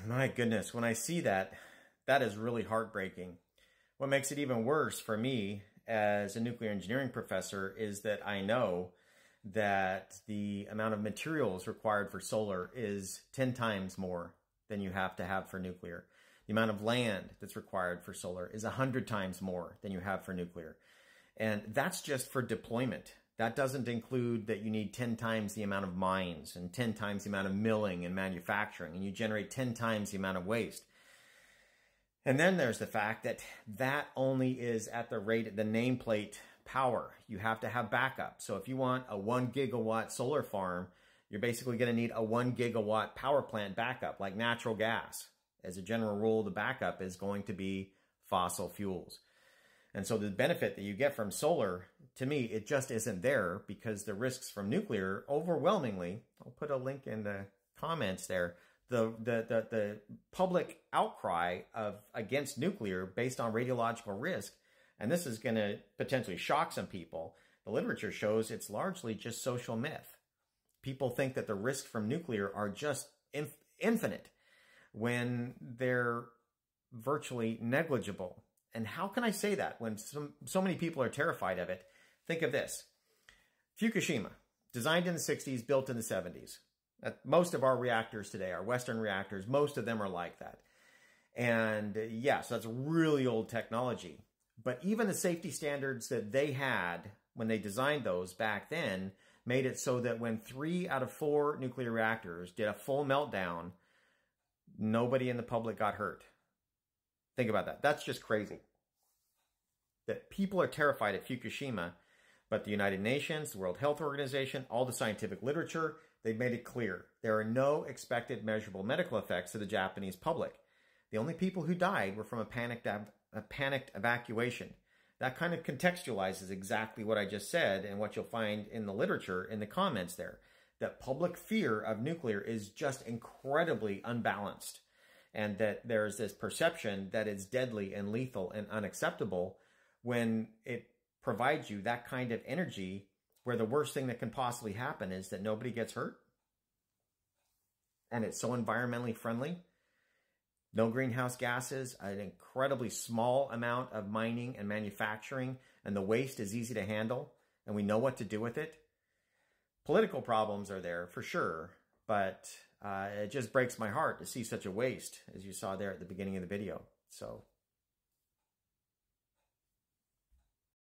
My goodness, when I see that, that is really heartbreaking. What makes it even worse for me as a nuclear engineering professor is that I know that the amount of materials required for solar is 10 times more than you have to have for nuclear. The amount of land that's required for solar is 100 times more than you have for nuclear. And that's just for deployment. That doesn't include that you need 10 times the amount of mines and 10 times the amount of milling and manufacturing, and you generate 10 times the amount of waste. And then there's the fact that that only is at the rate, the nameplate power. You have to have backup. So if you want a 1 gigawatt solar farm, you're basically going to need a 1 gigawatt power plant backup, like natural gas. As a general rule, the backup is going to be fossil fuels. And so the benefit that you get from solar, to me, it just isn't there, because the risks from nuclear overwhelmingly, I'll put a link in the comments there, the public outcry against nuclear based on radiological risk, and this is going to potentially shock some people, the literature shows it's largely just social myth. People think that the risks from nuclear are just infinite when they're virtually negligible. And how can I say that when so many people are terrified of it? Think of this. Fukushima, designed in the 60s, built in the 70s. Most of our reactors today, our Western reactors, most of them are like that. And yes, that's really old technology. But even the safety standards that they had when they designed those back then made it so that when 3 out of 4 nuclear reactors did a full meltdown, nobody in the public got hurt. Think about that. That's just crazy. That people are terrified at Fukushima, but the United Nations, the World Health Organization, all the scientific literature, they've made it clear. There are no expected measurable medical effects to the Japanese public. The only people who died were from a panicked evacuation. That kind of contextualizes exactly what I just said and what you'll find in the literature in the comments there. That public fear of nuclear is just incredibly unbalanced. And that there's this perception that it's deadly and lethal and unacceptable when it provides you that kind of energy where the worst thing that can possibly happen is that nobody gets hurt. And it's so environmentally friendly. No greenhouse gases, an incredibly small amount of mining and manufacturing, and the waste is easy to handle, and we know what to do with it. Political problems are there for sure, but it just breaks my heart to see such a waste, as you saw there at the beginning of the video. So